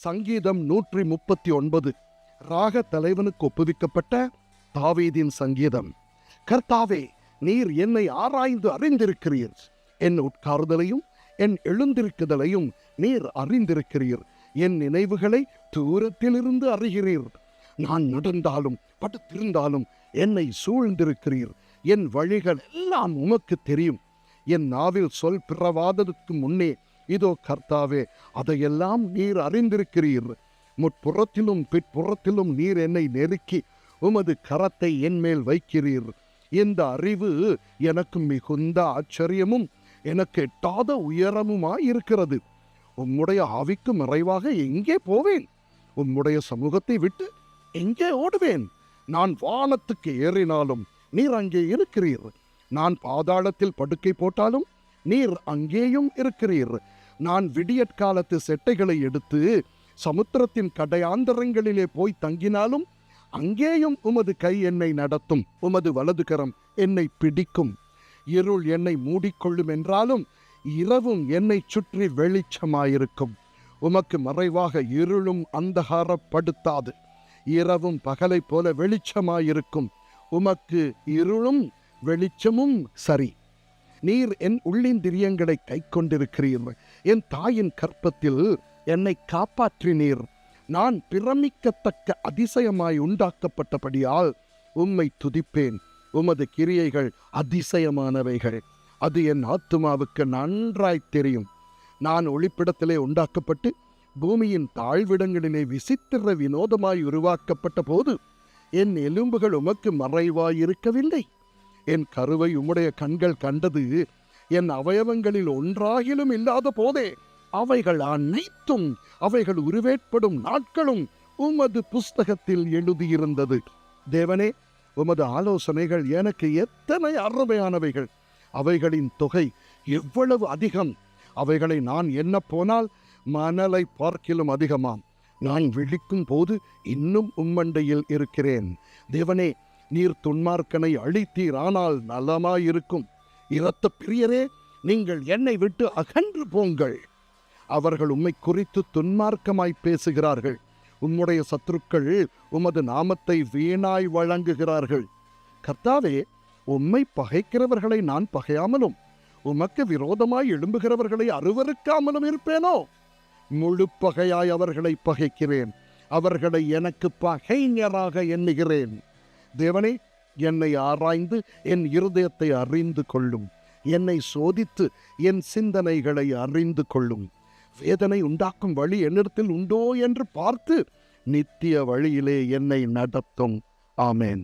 சங்கீதம் 139 ராக தலைவனுக்கு ஒப்புவிக்கப்பட்ட தாவீதின் சங்கீதம். கர்த்தாவே, நீர் என்னை ஆராய்ந்து அறிந்திருக்கிறீர். என் உட்கார்தலையும் என் எழுந்திருக்குதலையும் நீர் அறிந்திருக்கிறீர். என் நினைவுகளை தூரத்திலிருந்து அறிகிறீர். நான் நடந்தாலும் படுத்திருந்தாலும் என்னை சூழ்ந்திருக்கிறீர். என் வழிகள் எல்லாம் உமக்கு தெரியும். என் நாவில் சொல் பிறவாததற்கு முன்னே இதோ கர்த்தாவே, அதையெல்லாம் நீர் அறிந்திருக்கிறீர். முற்புறத்திலும் பிற்புறத்திலும் நீர் என்னை நெருக்கி உமது கரத்தை என் மேல் வைக்கிறீர். இந்த அறிவு எனக்கு மிகுந்த ஆச்சரியமும் எனக்கு எட்டாத உயரமுமாயிருக்கிறது. உம்முடைய ஆவிக்கு மறைவாக எங்கே போவேன்? உம்முடைய சமூகத்தை விட்டு எங்கே ஓடுவேன்? நான் வானத்துக்கு ஏறினாலும் நீர் அங்கே இருக்கிறீர். நான் பாதாளத்தில் படுக்கை போட்டாலும் நீர் அங்கேயும் இருக்கிறீர். நான் விடியற்காலத்து செட்டைகளை எடுத்து சமுத்திரத்தின் கடையாந்தரங்களிலே போய் தங்கினாலும் அங்கேயும் உமது கை என்னை நடத்தும். உமது வலது கரம் என்னை பிடிக்கும். இருள் என்னை மூடிக்கொள்ளும் என்றாலும் இரவும் என்னை சுற்றி வெளிச்சமாயிருக்கும். உமக்கு மறைவாக இருளும் அந்தகாரப்படுத்தாது. இரவும் பகலை போல வெளிச்சமாயிருக்கும். உமக்கு இருளும் வெளிச்சமும் சரி. நீர் என் உள்ளிந்திரியங்களை கை கொண்டிருக்கிறீர். என் தாயின் கற்பத்தில் என்னை காப்பாற்றினீர். நான் பிரமிக்கத்தக்க அதிசயமாய் உண்டாக்கப்பட்டபடியால் உம்மை துதிப்பேன். உமது கிரியைகள் அதிசயமானவைகள். அது என் ஆத்துமாவுக்கு நன்றாய் தெரியும். நான் ஒளிப்பிடத்திலே உண்டாக்கப்பட்டு பூமியின் தாழ்விடங்களிலே விசித்திர வினோதமாய் உருவாக்கப்பட்ட போது என் எலும்புகள் உமக்கு மறைவாயிருக்கவில்லை. என் கருவை உம்முடைய கண்கள் கண்டது. என் அவயவங்களில் ஒன்றாகிலும் இல்லாத போதே அவைகள் அனைத்தும், அவைகள் உருவேற்படும் நாட்களும் உமது புஸ்தகத்தில் எழுதியிருந்தது. தேவனே, உமது ஆலோசனைகள் எனக்கு எத்தனை அருமையானவைகள்! அவைகளின் தொகை எவ்வளவு அதிகம்! அவைகளை நான் எண்ண போனால் மணலை பார்க்கிலும் அதிகமாம். நான் விழிக்கும் போது இன்னும் உம்மண்டையில் இருக்கிறேன். தேவனே, நீர் துன்மார்க்கனை அழித்தீர், ஆனால் நலமாயிருக்கும். இரத்த பிரியரே, நீங்கள் என்னை விட்டு அகன்று போங்கள். அவர்கள் உம்மை குறித்து துன்மார்க்கமாய் பேசுகிறார்கள். உம்முடைய சத்துருக்கள் உமது நாமத்தை வீணாய் வழங்குகிறார்கள். கர்த்தாவே, உம்மை பகைக்கிறவர்களை நான் பகையாமலும் உமக்கு விரோதமாய் எழும்புகிறவர்களை அருவருக்காமலும் இருப்பேனோ? முழு பகையாய் அவர்களை பகைக்கிறேன். அவர்களை எனக்கு பகைஞராக எண்ணுகிறேன். தேவனே, என்னை ஆராய்ந்து என் இருதயத்தை அறிந்து கொள்ளும். என்னை சோதித்து என் சிந்தனைகளை அறிந்து கொள்ளும். வேதனை உண்டாக்கும் வழி என்னிடத்தில் உண்டோ என்று பார்த்து நித்திய வழியிலே என்னை நடத்தும். ஆமேன்.